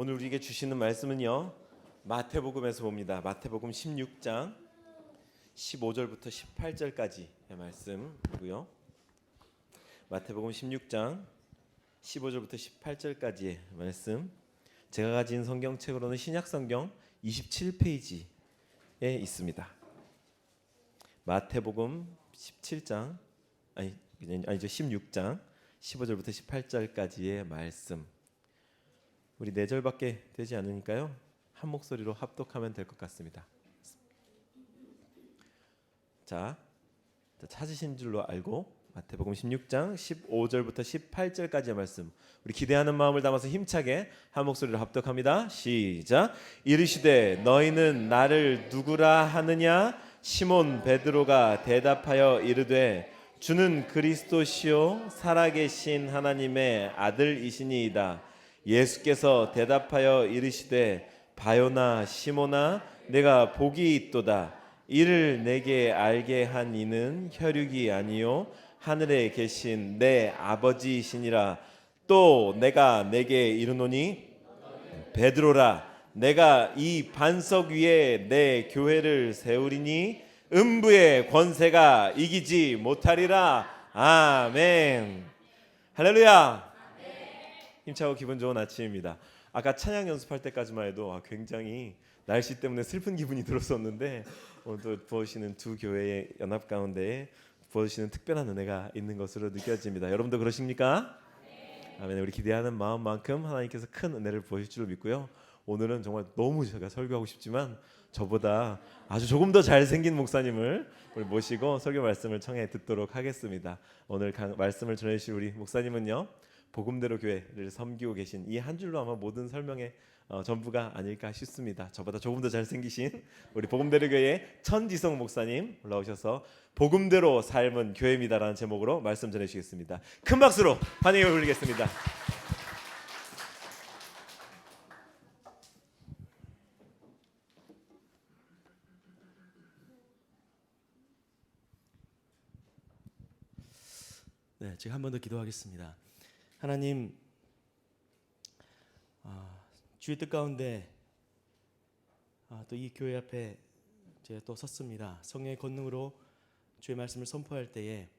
오늘 우리에게 주시는 말씀은요, 마태복음에서 봅니다. 마태복음 16장 15절부터 18절까지의 말씀이고요. 마태복음 16장 15절부터 18절까지의 말씀. 제가 가진 성경책으로는 신약성경 27페이지에 있습니다. 마태복음 16장 15절부터 18절까지의 말씀. 우리 4절밖에 되지 않으니까요, 한 목소리로 합독하면 될 것 같습니다. 자, 찾으신 줄로 알고 마태복음 16장 15절부터 18절까지의 말씀, 우리 기대하는 마음을 담아서 힘차게 한 목소리로 합독합니다. 시작. 이르시되 너희는 나를 누구라 하느냐? 시몬 베드로가 대답하여 이르되 주는 그리스도시요 살아계신 하나님의 아들이시니이다. 예수께서 대답하여 이르시되 바요나 시몬아, 내가 복이 있도다. 이를 내게 알게 한 이는 혈육이 아니요 하늘에 계신 내 아버지이시니라. 또 내가 내게 이르노니 베드로라, 내가 이 반석 위에 내 교회를 세우리니 음부의 권세가 이기지 못하리라. 아멘. 할렐루야. 힘차고 기분 좋은 아침입니다. 아까 찬양 연습할 때까지만 해도 굉장히 날씨 때문에 슬픈 기분이 들었었는데, 오늘도 부어주시는 두 교회의 연합 가운데에 부어주시는 특별한 은혜가 있는 것으로 느껴집니다. 여러분도 그러십니까? 아멘. 우리 기대하는 마음만큼 하나님께서 큰 은혜를 부어주실 줄 믿고요. 오늘은 정말 너무 제가 설교하고 싶지만 저보다 아주 조금 더 잘생긴 목사님을 우리 모시고 설교 말씀을 청해 듣도록 하겠습니다. 오늘 말씀을 전해주실 우리 목사님은요, 복음대로 교회를 섬기고 계신, 이 한 줄로 아마 모든 설명의 전부가 아닐까 싶습니다. 저보다 조금 더 잘생기신 우리 복음대로 교회의 천지성 목사님 올라오셔서 복음대로 삶은 교회입니다라는 제목으로 말씀 전해주시겠습니다. 큰 박수로 환영해 올리겠습니다. 네, 제가 한 번 더 기도하겠습니다. 하나님, 주의 뜻 가운데 또 이 교회 앞에 제가 또 섰습니다. 성령의 권능으로 주의 말씀을 선포할 때에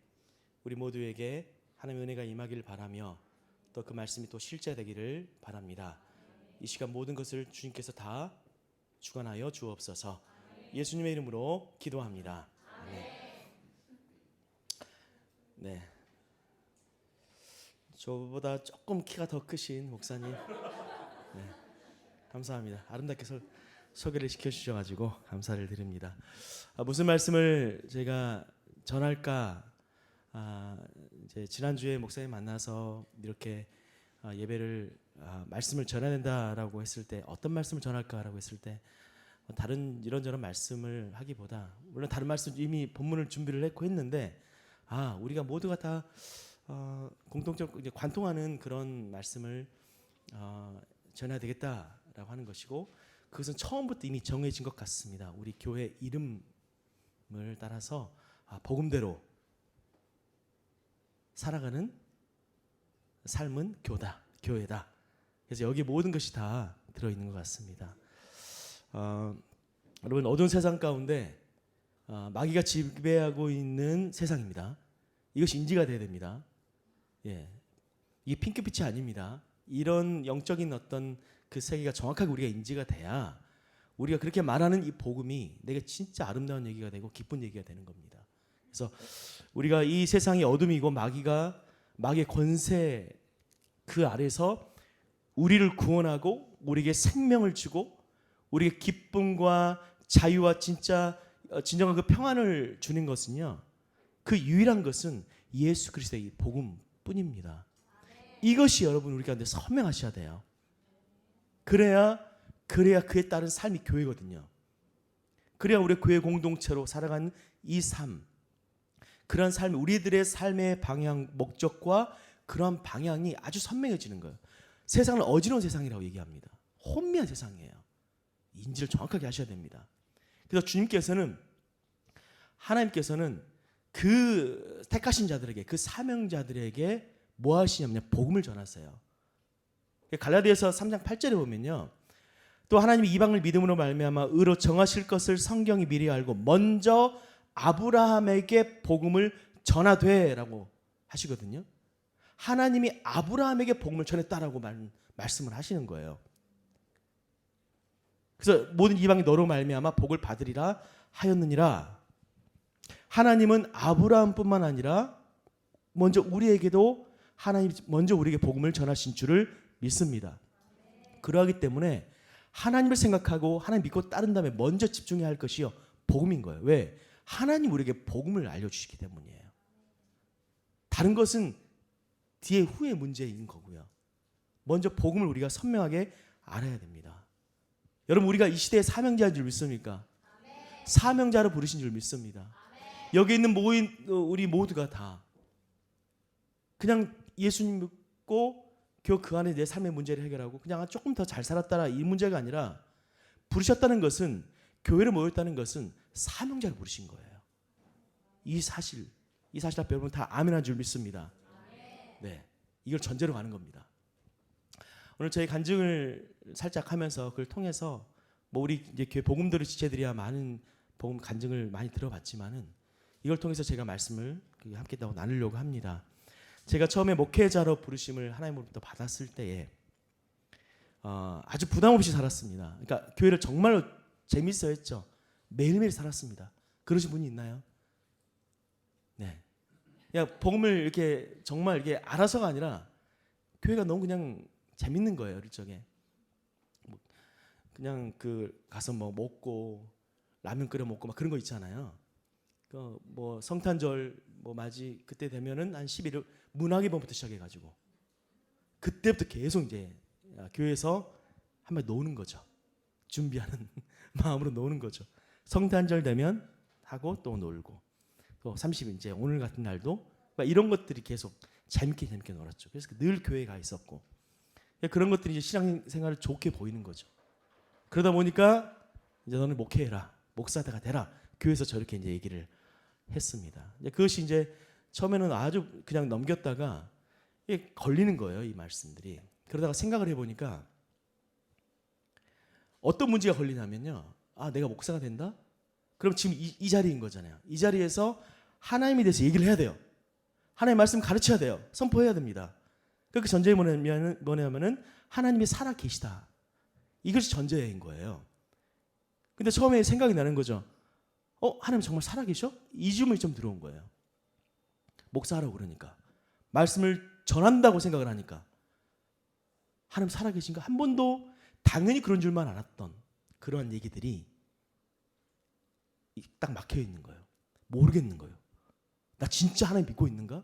우리 모두에게 하나님의 은혜가 임하기를 바라며 또 그 말씀이 또 실제되기를 바랍니다. 이 시간 모든 것을 주님께서 다 주관하여 주옵소서. 예수님의 이름으로 기도합니다. 아멘. 네. 저보다 조금 키가 더 크신 목사님, 네, 감사합니다. 아름답게 소개를 시켜주셔가지고 감사를 드립니다. 무슨 말씀을 제가 전할까? 이제 지난주에 목사님 만나서 이렇게 예배를 말씀을 전해야 된다라고 했을 때 어떤 말씀을 전할까라고 했을 때 다른 이런저런 말씀을 하기보다, 물론 다른 말씀 이미 본문을 준비를 했는데 우리가 모두가 다 공통적으로 이제 관통하는 그런 말씀을 전해야 되겠다라고 하는 것이고, 그것은 처음부터 이미 정해진 것 같습니다. 우리 교회 이름을 따라서 복음대로 살아가는 삶은 교회다. 그래서 여기 모든 것이 다 들어있는 것 같습니다. 여러분, 어두운 세상 가운데 마귀가 지배하고 있는 세상입니다. 이것이 인지가 돼야 됩니다. 예, 이게 핑크빛이 아닙니다. 이런 영적인 어떤 그 세계가 정확하게 우리가 인지가 돼야 우리가 그렇게 말하는 이 복음이 내게 진짜 아름다운 얘기가 되고 기쁜 얘기가 되는 겁니다. 그래서 우리가 이 세상이 어둠이고 마귀의 권세 그 아래서 우리를 구원하고 우리에게 생명을 주고 우리에게 기쁨과 자유와 진정한 그 평안을 주는 것은요, 그 유일한 것은 예수 그리스도의 이 복음뿐입니다. 이것이 여러분 우리 가운데 선명하셔야 돼요. 그래야 그에 따른 삶이 교회거든요. 그래야 우리 교회 공동체로 살아가는 이 삶, 그런 삶, 우리들의 삶의 방향, 목적과 그런 방향이 아주 선명해지는 거예요. 세상은 어지러운 세상이라고 얘기합니다. 혼미한 세상이에요. 인지를 정확하게 하셔야 됩니다. 그래서 하나님께서는 그 택하신 자들에게, 그 사명자들에게 뭐 하시냐면 복음을 전하세요. 갈라디아서 3장 8절에 보면요. 또 하나님이 이방을 믿음으로 말미암아 의로 정하실 것을 성경이 미리 알고 먼저 아브라함에게 복음을 전하되라고 하시거든요. 하나님이 아브라함에게 복음을 전했다라고 말씀을 하시는 거예요. 그래서 모든 이방이 너로 말미암아 복을 받으리라 하였느니라. 하나님은 아브라함뿐만 아니라 먼저 우리에게도 하나님 먼저 우리에게 복음을 전하신 줄을 믿습니다. 그러하기 때문에 하나님을 생각하고 하나님 믿고 따른 다음에 먼저 집중해야 할 것이요 복음인 거예요. 왜? 하나님 우리에게 복음을 알려주시기 때문이에요. 다른 것은 뒤에 후의 문제인 거고요. 먼저 복음을 우리가 선명하게 알아야 됩니다. 여러분 우리가 이 시대의 사명자인 줄 믿습니까? 사명자로 부르신 줄 믿습니다. 여기 있는 모인 우리 모두가 다 그냥 예수님 믿고 겨우 그 안에 내 삶의 문제를 해결하고 그냥 조금 더 잘 살았다라 이 문제가 아니라 부르셨다는 것은 교회를 모였다는 것은 사명자를 부르신 거예요. 이 사실 앞에 여러분 다 아멘한 줄 믿습니다. 네, 이걸 전제로 가는 겁니다. 오늘 저희 간증을 살짝 하면서 그걸 통해서 뭐 우리 이제 교회 복음들을 지체들이야 많은 복음 간증을 많이 들어봤지만은 이걸 통해서 제가 말씀을 함께 나누려고 합니다. 제가 처음에 목회자로 부르심을 하나님으로부터 받았을 때에 아주 부담 없이 살았습니다. 그러니까 교회를 정말로 재밌어 했죠. 매일매일 살았습니다. 그러신 분이 있나요? 네. 그냥 복음을 이렇게 정말 이렇게 알아서가 아니라 교회가 너무 그냥 재밌는 거예요. 어릴 적에. 그냥 그 가서 뭐 먹고 라면 끓여 먹고 막 그런 거 있잖아요. 뭐 성탄절 뭐 맞이 그때 되면은 한 11일 문화기본부터 시작해가지고 그때부터 계속 이제 교회에서 한번 노는 거죠. 준비하는 마음으로 노는 거죠. 성탄절 되면 하고 또 놀고 또 30일 이제 오늘 같은 날도 이런 것들이 계속 재밌게 놀았죠. 그래서 늘 교회에 가 있었고 그런 것들이 이제 신앙생활을 좋게 보이는 거죠. 그러다 보니까 이제 너는 목회해라, 목사가 되라. 교회에서 저렇게 이제 얘기를 했습니다. 그것이 이제 처음에는 아주 그냥 넘겼다가 이게 걸리는 거예요, 이 말씀들이. 그러다가 생각을 해보니까 어떤 문제가 걸리냐면요. 내가 목사가 된다? 그럼 지금 이 자리인 거잖아요. 이 자리에서 하나님에 대해서 얘기를 해야 돼요. 하나님의 말씀 가르쳐야 돼요. 선포해야 됩니다. 그 전제가 뭐냐면은 하나님이 살아 계시다. 이것이 전제인 거예요. 근데 처음에 생각이 나는 거죠. 하나님 정말 살아 계셔? 이 질문이 좀 들어온 거예요. 목사하라고 그러니까. 말씀을 전한다고 생각을 하니까. 하나님 살아 계신가? 한 번도 당연히 그런 줄만 알았던 그러한 얘기들이 딱 막혀 있는 거예요. 모르겠는 거예요. 나 진짜 하나님 믿고 있는가?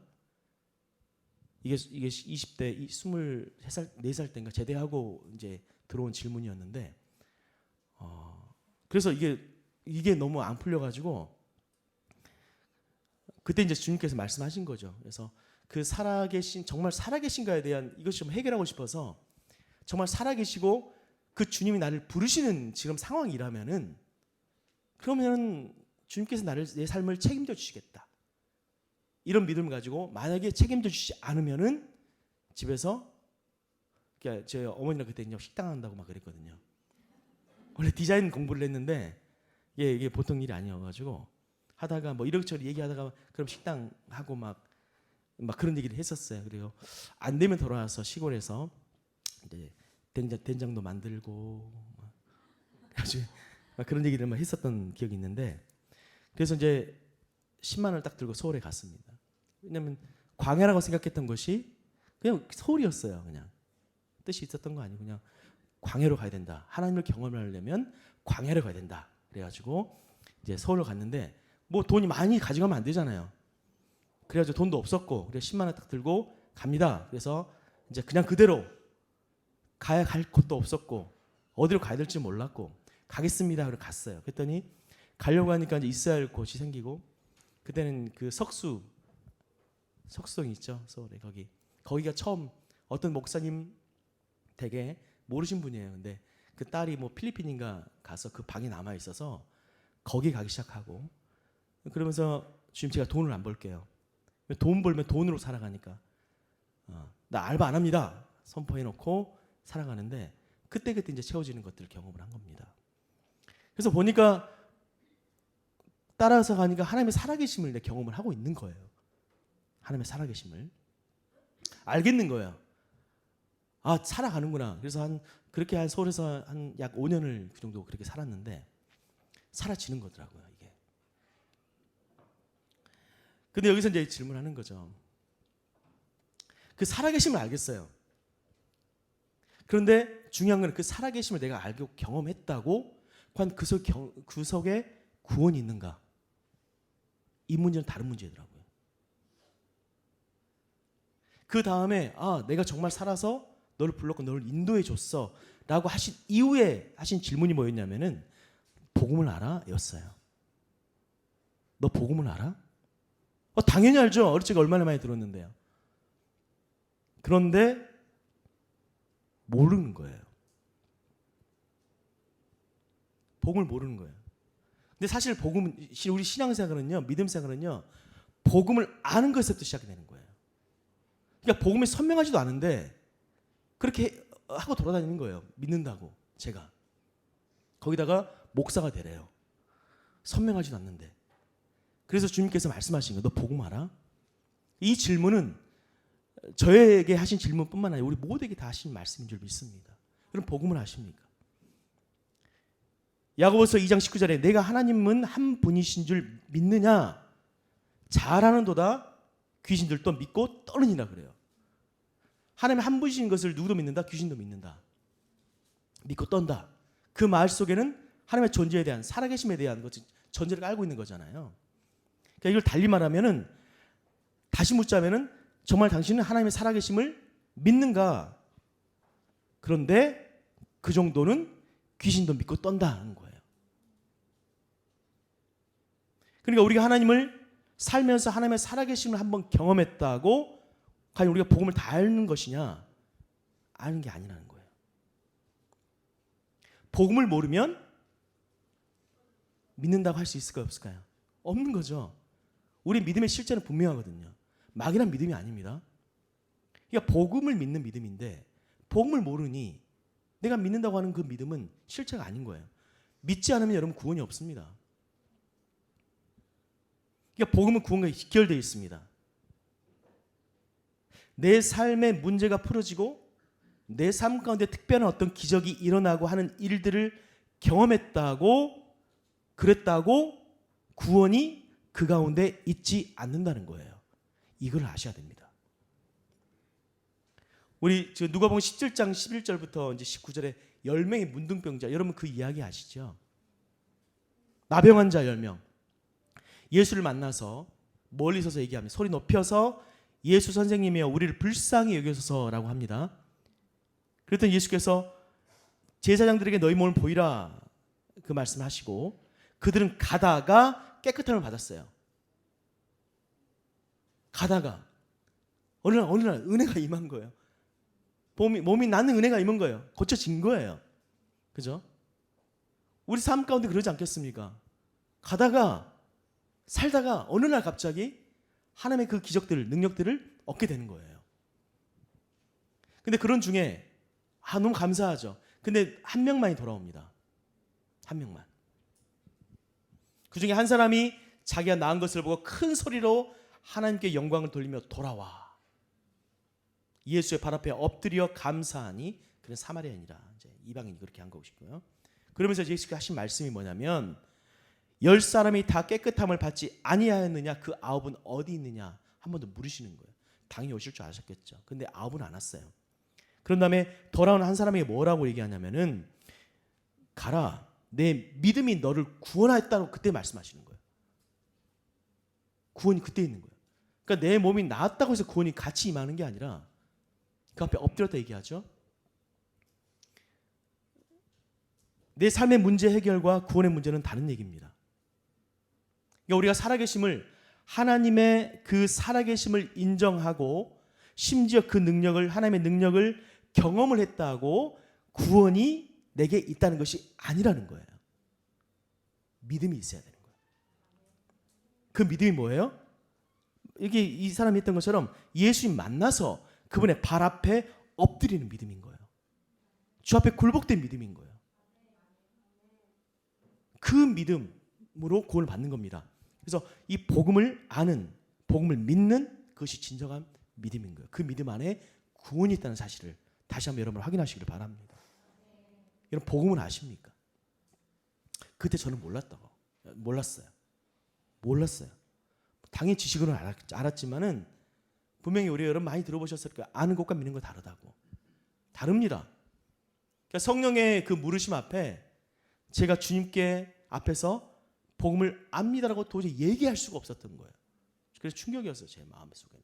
이게 20대 23살 4살 때인가 제대하고 이제 들어온 질문이었는데 그래서 이게 너무 안 풀려가지고 그때 이제 주님께서 말씀하신 거죠. 그래서 그 살아계신 정말 살아계신가에 대한 이것이 좀 해결하고 싶어서 정말 살아계시고 그 주님이 나를 부르시는 지금 상황이라면은 그러면 주님께서 내 삶을 책임져 주시겠다. 이런 믿음을 가지고 만약에 책임져 주시지 않으면은 집에서 그러니까 제 어머니랑 그때 이제 식당 한다고 막 그랬거든요. 원래 디자인 공부를 했는데 이게 보통 일이 아니어가지고 하다가 뭐 이력저력 얘기하다가 그럼 식당 하고 막 그런 얘기를 했었어요. 그리고 안 되면 돌아와서 시골에서 이제 된장도 만들고 막 그런 얘기를 막 했었던 기억이 있는데 그래서 이제 10만 원을 딱 들고 서울에 갔습니다. 왜냐하면 광야라고 생각했던 것이 그냥 서울이었어요. 그냥 뜻이 있었던 거 아니고 그냥 광야로 가야 된다. 하나님을 경험하려면 광야로 가야 된다. 그래가지고 이제 서울로 갔는데 뭐 돈이 많이 가져가면 안 되잖아요. 그래가지고 돈도 없었고 그래서 10만 원 딱 들고 갑니다. 그래서 이제 그냥 그대로 갈 곳도 없었고 어디로 가야 될지 몰랐고 가겠습니다. 그래서 갔어요. 그랬더니 가려고 하니까 이제 있어야 할 곳이 생기고 그때는 그 석수동 있죠. 서울에 거기가 처음 어떤 목사님 되게 모르신 분이에요. 근데 그 딸이 뭐 필리핀인가 가서 그 방에 남아 있어서 거기 가기 시작하고 그러면서 주님 제가 돈을 안 벌게요. 돈 벌면 돈으로 살아가니까 나 알바 안 합니다. 선포해놓고 살아가는데 그때그때 이제 채워지는 것들을 경험을 한 겁니다. 그래서 보니까 따라서 가니까 하나님의 살아계심을 내 경험을 하고 있는 거예요. 하나님의 살아계심을 알겠는 거예요. 아, 살아가는구나. 그래서 그렇게 서울에서 한 약 5년을 그 정도 그렇게 살았는데 사라지는 거더라고요, 이게. 근데 여기서 이제 질문하는 거죠. 그 살아계심을 알겠어요. 그런데 중요한 건 그 살아계심을 내가 알고 경험했다고 과연 그 속에 구원이 있는가? 이 문제는 다른 문제더라고요. 그 다음에 내가 정말 살아서 너를 불렀고 너를 인도해 줬어 라고 하신 이후에 하신 질문이 뭐였냐면은 복음을 알아? 였어요. 너 복음을 알아? 당연히 알죠. 어릴 적에 얼마나 많이 들었는데요. 그런데 모르는 거예요. 복음을 모르는 거예요. 근데 사실 우리 신앙생활은요, 믿음생활은요, 복음을 아는 것에서부터 시작이 되는 거예요. 그러니까 복음이 선명하지도 않은데 그렇게 하고 돌아다니는 거예요. 믿는다고 제가. 거기다가 목사가 되래요. 선명하지도 않는데. 그래서 주님께서 말씀하신 거예요. 너 복음 알아? 이 질문은 저에게 하신 질문뿐만 아니라 우리 모두에게 다 하신 말씀인 줄 믿습니다. 그럼 복음을 아십니까? 야고보서 2장 19절에 내가 하나님은 한 분이신 줄 믿느냐? 잘하는도다 귀신들도 믿고 떠느니라 그래요. 하나님 한 분이신 것을 누구도 믿는다? 귀신도 믿는다. 믿고 떤다. 그 말 속에는 하나님의 존재에 대한 살아계심에 대한 전제를 깔고 있는 거잖아요. 그러니까 이걸 달리 말하면은 다시 묻자면은 정말 당신은 하나님의 살아계심을 믿는가? 그런데 그 정도는 귀신도 믿고 떤다는 거예요. 그러니까 우리가 하나님을 살면서 하나님의 살아계심을 한번 경험했다고 과연 우리가 복음을 다 아는 것이냐? 아는 게 아니라는 거예요. 복음을 모르면 믿는다고 할 수 있을까요? 없을까요? 없는 거죠. 우리 믿음의 실제는 분명하거든요. 막연한 믿음이 아닙니다. 그러니까 복음을 믿는 믿음인데 복음을 모르니 내가 믿는다고 하는 그 믿음은 실체가 아닌 거예요. 믿지 않으면 여러분 구원이 없습니다. 그러니까 복음은 구원과 직결되어 있습니다. 내 삶의 문제가 풀어지고 내 삶 가운데 특별한 어떤 기적이 일어나고 하는 일들을 경험했다고 그랬다고 구원이 그 가운데 있지 않는다는 거예요. 이걸 아셔야 됩니다. 우리 지금 누가복음 17장 11절부터 이제 19절에 10명의 문둥병자, 여러분 그 이야기 아시죠? 나병환 자 10명. 예수를 만나서 멀리 서서 얘기합니다. 소리 높여서 예수 선생님이여 우리를 불쌍히 여기소서라고 합니다. 그랬더니 예수께서 제사장들에게 너희 몸을 보이라 그 말씀을 하시고 그들은 가다가 깨끗함을 받았어요. 가다가 어느 날 은혜가 임한 거예요. 몸이 나는 은혜가 임한 거예요. 고쳐진 거예요. 그죠? 우리 삶 가운데 그러지 않겠습니까? 가다가 살다가 어느 날 갑자기 하나님의 그 기적들, 능력들을 얻게 되는 거예요. 근데 그런 중에 너무 감사하죠. 근데 한 명만이 돌아옵니다. 한 명만. 그 중에 한 사람이 자기가 나은 것을 보고 큰 소리로 하나님께 영광을 돌리며 돌아와. 예수의 발 앞에 엎드려 감사하니 그는 사마리아인이라. 이제 이방인이 그렇게 한 것이고요. 그러면서 예수께서 하신 말씀이 뭐냐면 10사람이 다 깨끗함을 받지 아니하였느냐 그 9은 어디 있느냐 한 번 더 물으시는 거예요. 당연히 오실 줄 아셨겠죠. 근데 9은 안 왔어요. 그런 다음에 돌아온 한 사람에게 뭐라고 얘기하냐면은 가라 내 믿음이 너를 구원하였다고 그때 말씀하시는 거예요. 구원이 그때 있는 거예요. 그러니까 내 몸이 나았다고 해서 구원이 같이 임하는 게 아니라 그 앞에 엎드렸다 얘기하죠. 내 삶의 문제 해결과 구원의 문제는 다른 얘기입니다. 그러니까 우리가 살아계심을 하나님의 그 살아계심을 인정하고 심지어 그 능력을 하나님의 능력을 경험을 했다고 구원이 내게 있다는 것이 아니라는 거예요. 믿음이 있어야 되는 거예요. 그 믿음이 뭐예요? 이게 이 사람이 했던 것처럼 예수님 만나서 그분의 발 앞에 엎드리는 믿음인 거예요. 주 앞에 굴복된 믿음인 거예요. 그 믿음으로 구원을 받는 겁니다. 그래서 이 복음을 아는, 복음을 믿는 그것이 진정한 믿음인 거예요. 그 믿음 안에 구원이 있다는 사실을 다시 한번 여러분 확인하시기를 바랍니다. 여러분 복음을 아십니까? 그때 저는 몰랐어요. 당연히 지식으로는 알았지만은 분명히 우리 여러분 많이 들어보셨을 거예요. 아는 것과 믿는 거 다르다고. 다릅니다. 그러니까 성령의 그 물으심 앞에 제가 주님께 앞에서 복음을 압니다라고 도저히 얘기할 수가 없었던 거예요. 그래서 충격이었어요. 제 마음속에는.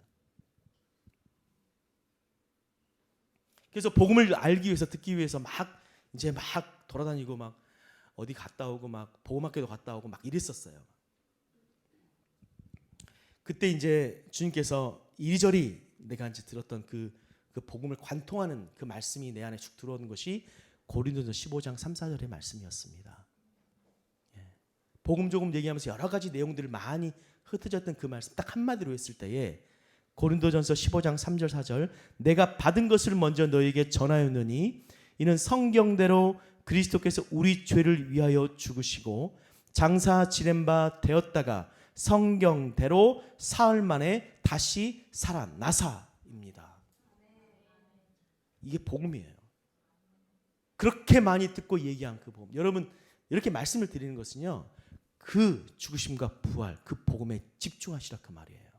그래서 복음을 알기 위해서 듣기 위해서 막 돌아다니고 막 어디 갔다 오고 막 복음학교도 갔다 오고 막 이랬었어요. 그때 이제 주님께서 이리저리 내가 이제 들었던 그 복음을 관통하는 그 말씀이 내 안에 쭉 들어오는 것이 고린도전서 15장 3, 4절의 말씀이었습니다. 복음 조금 얘기하면서 여러 가지 내용들을 많이 흩어졌던 그 말씀 딱 한마디로 했을 때에 고린도전서 15장 3절 4절 내가 받은 것을 먼저 너에게 전하였느니 이는 성경대로 그리스도께서 우리 죄를 위하여 죽으시고 장사 지낸 바 되었다가 성경대로 사흘 만에 다시 살아나사입니다. 이게 복음이에요. 그렇게 많이 듣고 얘기한 그 복음. 여러분 이렇게 말씀을 드리는 것은요. 그 죽으심과 부활, 그 복음에 집중하시라 그 말이에요.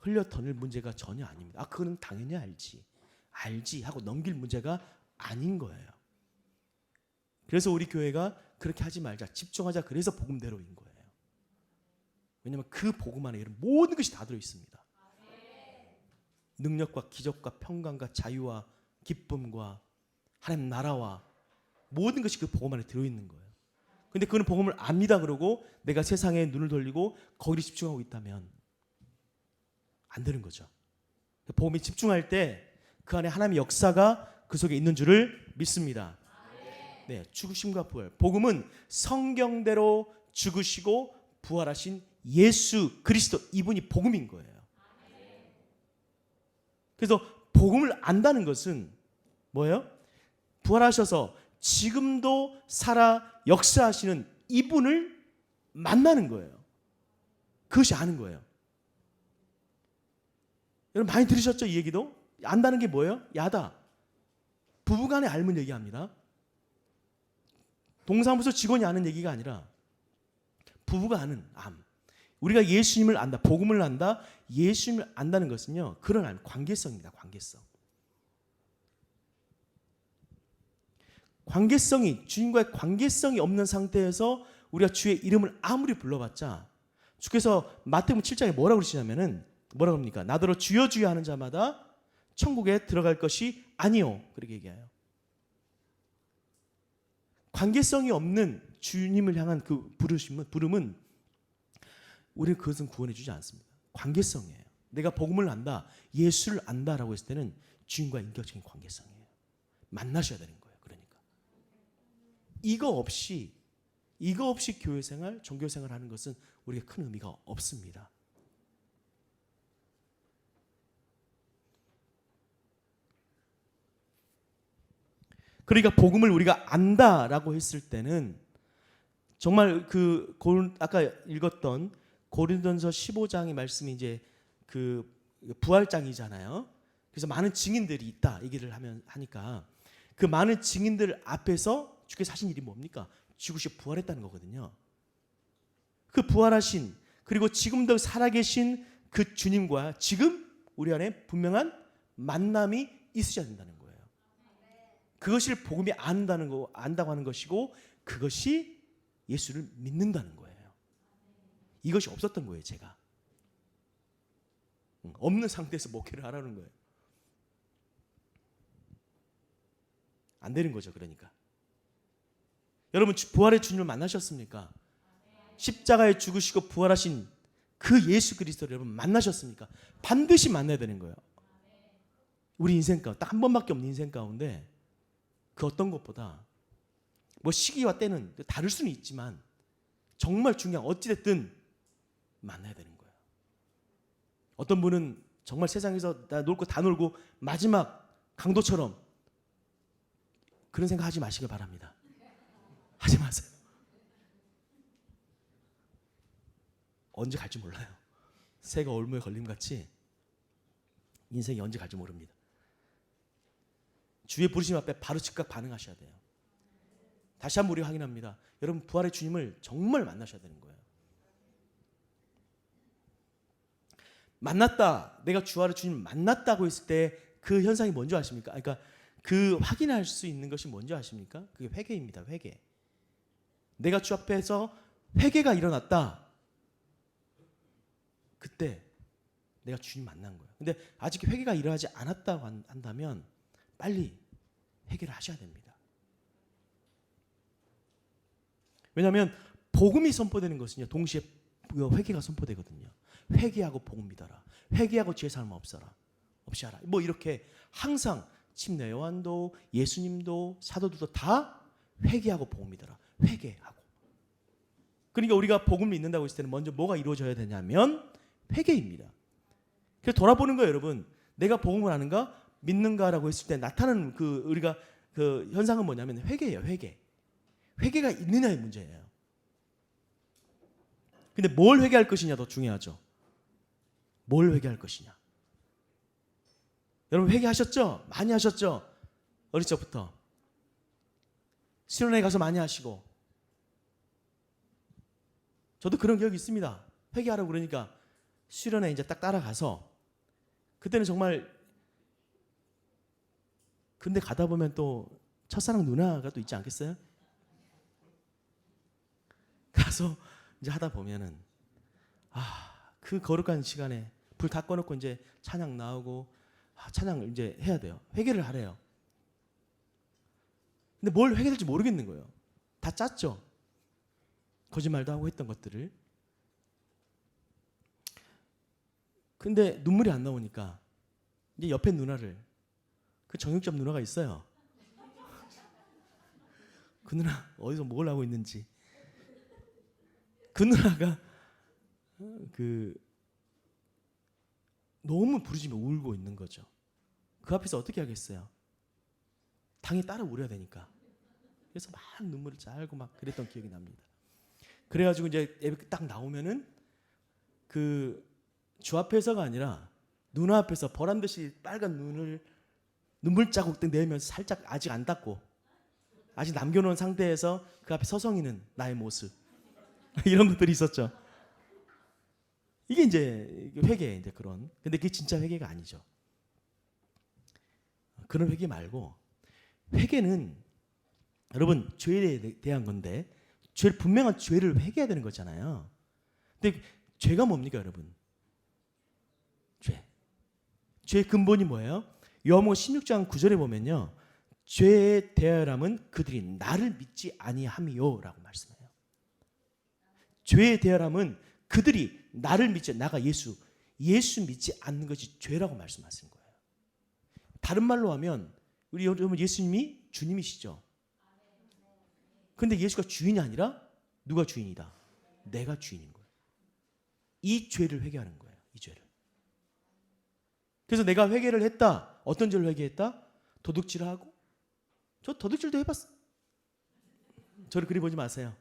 흘려 던질 문제가 전혀 아닙니다. 그거는 당연히 알지 하고 넘길 문제가 아닌 거예요. 그래서 우리 교회가 그렇게 하지 말자, 집중하자. 그래서 복음대로인 거예요. 왜냐하면 그 복음 안에 모든 것이 다 들어 있습니다. 능력과 기적과 평강과 자유와 기쁨과 하나님 나라와 모든 것이 그 복음 안에 들어 있는 거예요. 근데 그는 복음을 압니다 그러고 내가 세상에 눈을 돌리고 거기에 집중하고 있다면 안 되는 거죠. 복음에 집중할 때 그 안에 하나님의 역사가 그 속에 있는 줄을 믿습니다. 네, 죽으심과 부활. 복음은 성경대로 죽으시고 부활하신 예수 그리스도, 이분이 복음인 거예요. 그래서 복음을 안다는 것은 뭐예요? 부활하셔서 지금도 살아 역사하시는 이분을 만나는 거예요. 그것이 아는 거예요. 여러분 많이 들으셨죠? 이 얘기도? 안다는 게 뭐예요? 야다. 부부간의 알문 얘기합니다. 동사무소 직원이 아는 얘기가 아니라 부부가 아는 암. 우리가 예수님을 안다, 복음을 안다, 예수님을 안다는 것은요, 그런 관계성입니다. 관계성이, 주님과의 관계성이 없는 상태에서 우리가 주의 이름을 아무리 불러봤자, 주께서 마태복음 7장에 뭐라고 그러시냐면은, 뭐라고 합니까? 나더러 주여 주여 하는 자마다 천국에 들어갈 것이 아니요. 그렇게 얘기해요. 관계성이 없는 주님을 향한 그 부름은 우리는 그것은 구원해 주지 않습니다. 관계성이에요. 내가 복음을 안다, 예수를 안다라고 했을 때는 주님과의 인격적인 관계성이에요. 만나셔야 되는 거예요. 그러니까 이거 없이 교회 생활, 종교 생활 하는 것은 우리가 큰 의미가 없습니다. 그러니까 복음을 우리가 안다라고 했을 때는 정말 아까 읽었던 고린도전서 15장의 말씀이 이제 그 부활장이잖아요. 그래서 많은 증인들이 있다 얘기를 하니까 그 많은 증인들 앞에서 주께서 하신 일이 뭡니까? 죽으시고 부활했다는 거거든요. 그 부활하신 그리고 지금도 살아계신 그 주님과 지금 우리 안에 분명한 만남이 있으셔야 된다는 거예요. 그것을 복음이 안다고 하는 것이고 그것이 예수를 믿는다는 거예요. 이것이 없었던 거예요, 제가. 없는 상태에서 목회를 하라는 거예요. 안 되는 거죠, 그러니까. 여러분 부활의 주님을 만나셨습니까? 십자가에 죽으시고 부활하신 그 예수 그리스도를 여러분 만나셨습니까? 반드시 만나야 되는 거예요. 우리 인생 가운데 딱 한 번밖에 없는 인생 가운데 그 어떤 것보다 뭐 시기와 때는 다를 수는 있지만 정말 중요한 어찌됐든 만나야 되는 거예요. 어떤 분은 정말 세상에서 다 놀고 마지막 강도처럼 그런 생각 하지 마시길 바랍니다. 하지 마세요. 언제 갈지 몰라요. 새가 올무에 걸림같이 인생이 언제 갈지 모릅니다. 주의 부르심 앞에 바로 즉각 반응하셔야 돼요. 다시 한번 우리 확인합니다. 여러분 부활의 주님을 정말 만나셔야 되는 거예요. 만났다. 내가 주활의 주님 만났다고 했을 때 그 현상이 뭔지 아십니까? 그러니까 그 확인할 수 있는 것이 뭔지 아십니까? 그게 회개입니다. 회개. 내가 주 앞에서 회개가 일어났다. 그때 내가 주님 만난 거예요. 근데 아직 회개가 일어나지 않았다고 한다면 빨리 회개를 하셔야 됩니다. 왜냐하면 복음이 선포되는 것은요, 동시에 회개가 선포되거든요. 회개하고 복음 믿어라. 회개하고 죄 사함 없이 하라. 뭐 이렇게 항상 침례 요한도 예수님도 사도들도 다 회개하고 복음 믿어라. 회개하고. 그러니까 우리가 복음을 믿는다고 했을 때는 먼저 뭐가 이루어져야 되냐면 회개입니다. 그래서 돌아보는 거예요, 여러분. 내가 복음을 아는가 믿는가라고 했을 때 나타나는 우리가 그 현상은 뭐냐면 회개예요, 회개. 회개가 있느냐의 문제예요. 근데 뭘 회개할 것이냐 더 중요하죠. 뭘 회개할 것이냐. 여러분 회개하셨죠? 많이 하셨죠? 어릴 적부터. 수련회 가서 많이 하시고. 저도 그런 기억이 있습니다. 회개하라고 그러니까 수련회 이제 딱 따라가서 그때는 정말 근데 가다 보면 또 첫사랑 누나가 또 있지 않겠어요? 가서 이제 하다 보면은 그 거룩한 시간에 불 다 꺼놓고 이제 찬양 나오고 찬양을 이제 해야 돼요. 회개를 하래요. 근데 뭘 회개될지 모르겠는 거예요. 다 짰죠. 거짓말도 하고 했던 것들을. 근데 눈물이 안 나오니까 이제 옆에 누나를, 그 정육점 누나가 있어요. 그 누나 어디서 뭘 하고 있는지. 그 누나가 너무 부르짖으며 울고 있는 거죠. 그 앞에서 어떻게 하겠어요? 당연히 따라 울어야 되니까. 그래서 막 눈물을 짤고 막 그랬던 기억이 납니다. 그래가지고 이제 예배 딱 나오면은 그 주 앞에서가 아니라 누나 앞에서 보란 듯이 빨간 눈물 자국 내면서 살짝 아직 안 닦고 아직 남겨놓은 상태에서 그 앞에 서성이는 나의 모습 이런 것들이 있었죠. 이게 이제 회개 이제 그런. 근데 그게 진짜 회개가 아니죠. 그런 회개 말고 회개는 여러분 죄에 대한 건데 분명한 죄를 회개해야 되는 거잖아요. 근데 죄가 뭡니까 여러분? 죄의 근본이 뭐예요? 요한복음 16장 9절에 보면요. 죄의 대하람은 그들이 나를 믿지 아니함이요라고 말씀해요. 죄의 대하람은 그들이 나를 믿지, 나가 예수 믿지 않는 것이 죄라고 말씀하시는 거예요. 다른 말로 하면 우리 여러분 예수님이 주님이시죠. 근데 예수가 주인이 아니라 누가 주인이다? 내가 주인인 거예요. 이 죄를 회개하는 거예요. 이 죄를. 그래서 내가 회개를 했다. 어떤 죄를 회개했다? 도둑질을 하고. 저 도둑질도 해봤어. 저를 그리 보지 마세요.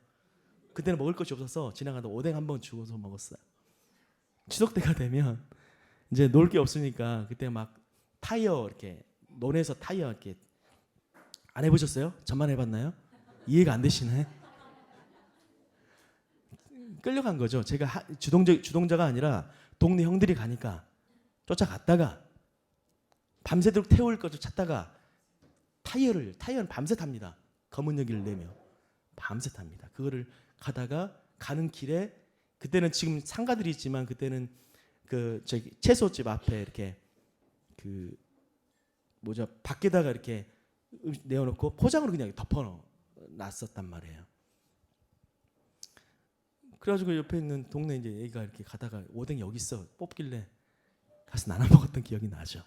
그때는 먹을 것이 없어서 지나가다 오뎅 한 번 주워서 먹었어요. 추석 때가 되면 이제 놀 게 없으니까 그때 막 타이어 이렇게 논에서 타이어 이렇게 안 해보셨어요? 저만 해봤나요? 이해가 안 되시네. 끌려간 거죠. 제가 주동자가 아니라 동네 형들이 가니까 쫓아갔다가 밤새도록 태울 것을 찾다가 타이어는 밤새 탑니다. 검은 여기를 내며 밤새 탑니다. 그거를 가다가 가는 길에 그때는 지금 상가들이 있지만 그때는 저기 채소집 앞에 이렇게 밖에다가 이렇게 내어놓고 포장으로 그냥 덮어놨었단 말이에요. 그래가지고 옆에 있는 동네 이제 애가 이렇게 가다가 오뎅 여기 있어 뽑길래 가서 나눠 먹었던 기억이 나죠.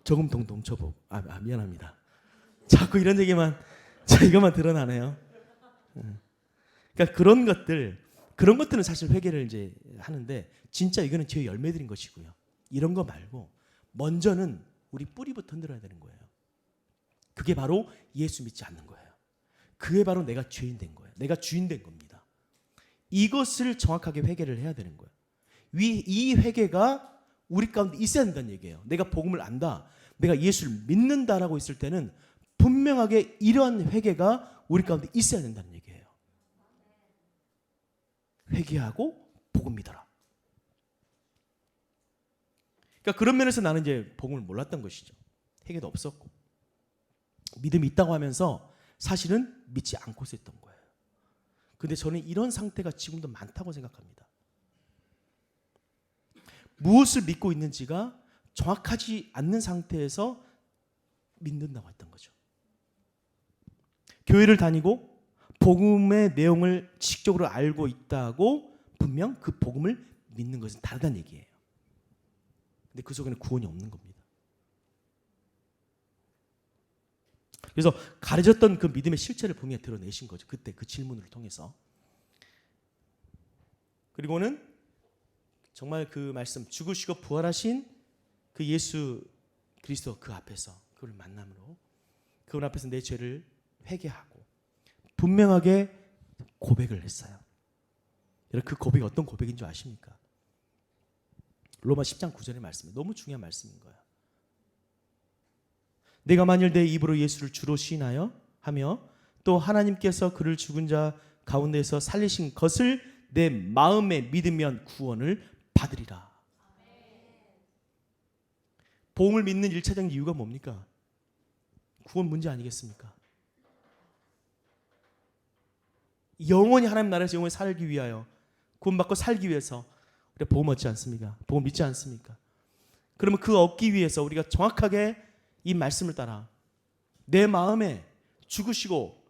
저금통 동처복. 미안합니다. 자꾸 이런 얘기만 이것만 드러나네요. 그러니까 그런 것들은 사실 회개를 이제 하는데 진짜 이거는 죄의 열매들인 것이고요. 이런 거 말고 먼저는 우리 뿌리부터 흔들어야 되는 거예요. 그게 바로 예수 믿지 않는 거예요. 그게 바로 내가 죄인 된 거예요. 내가 주인 된 겁니다. 이것을 정확하게 회개를 해야 되는 거예요. 이 회개가 우리 가운데 있어야 된다는 얘기예요. 내가 복음을 안다, 내가 예수를 믿는다라고 있을 때는 분명하게 이러한 회개가 우리 가운데 있어야 된다는 얘기예요. 회개하고 복음 믿어라. 그러니까 그런 면에서 나는 이제 복음을 몰랐던 것이죠. 회개도 없었고 믿음이 있다고 하면서 사실은 믿지 않고 있었던 거예요. 근데 저는 이런 상태가 지금도 많다고 생각합니다. 무엇을 믿고 있는지가 정확하지 않는 상태에서 믿는다고 했던 거죠. 교회를 다니고 복음의 내용을 지식적으로 알고 있다고 분명 그 복음을 믿는 것은 다르다는 얘기예요. 근데 그 속에는 구원이 없는 겁니다. 그래서 가려졌던 그 믿음의 실체를 분명히 드러내신 거죠. 그때 그 질문을 통해서. 그리고는 정말 그 말씀, 죽으시고 부활하신 그 예수 그리스도 그 앞에서, 그걸 만남으로 그분 앞에서 내 죄를 회개하고 분명하게 고백을 했어요. 여러분, 그 고백이 어떤 고백인 줄 아십니까? 로마 10장 9절의 말씀이 너무 중요한 말씀인 거예요. 내가 만일 내 입으로 예수를 주로 시인하여 하며 또 하나님께서 그를 죽은 자 가운데서 살리신 것을 내 마음에 믿으면 구원을 받으리라. 복음을 믿는 1차적인 이유가 뭡니까? 구원 문제 아니겠습니까? 영원히 하나님 나라에서 영원히 살기 위하여, 구원받고 살기 위해서 우리가 복음 얻지 않습니까? 복음 믿지 않습니까? 그러면 그 얻기 위해서 우리가 정확하게 이 말씀을 따라 내 마음에 죽으시고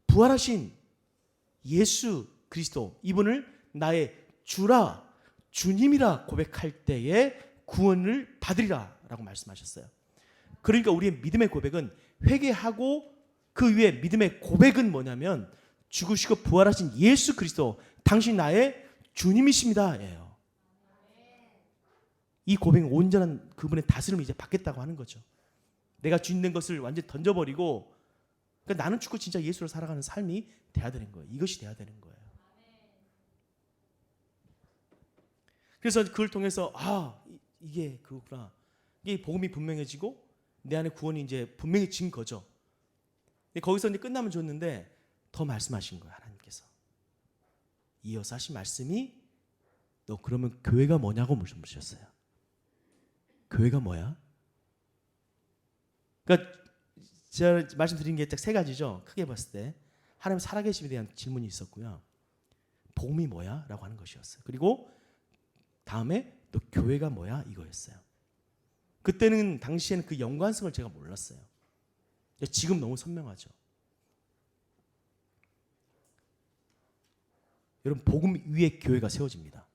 부활하신 예수 그리스도, 이분을 나의 주라, 주님이라 고백할 때에 구원을 받으리라 라고 말씀하셨어요. 그러니까 우리의 믿음의 고백은, 회개하고 그 위에 믿음의 고백은 뭐냐면 죽으시고 부활하신 예수 그리스도, 당신 나의 주님이십니다 예요. 이 고백은 온전한 그분의 다스림을 이제 받겠다고 하는 거죠. 내가 주인 된 것을 완전히 던져버리고, 그러니까 나는 죽고 진짜 예수로 살아가는 삶이 돼야 되는 거예요. 이것이 돼야 되는 거예요. 그래서 그걸 통해서 이게 그렇구나, 이게 복음이 분명해지고 내 안에 구원이 이제 분명해진 거죠. 거기서 이제 끝나면 좋는데 더 말씀하신 거예요. 하나님께서 이어서 하신 말씀이, 너 그러면 교회가 뭐냐고 물으셨어요. 교회가 뭐야? 그러니까 제가 말씀드린 게 딱 세 가지죠. 크게 봤을 때 하나님 살아계심에 대한 질문이 있었고요. 복음이 뭐야? 라고 하는 것이었어요. 그리고 다음에 또 교회가 뭐야? 이거였어요. 그때는 당시에는 그 연관성을 제가 몰랐어요. 지금 너무 선명하죠. 여러분, 복음 위에 교회가 세워집니다.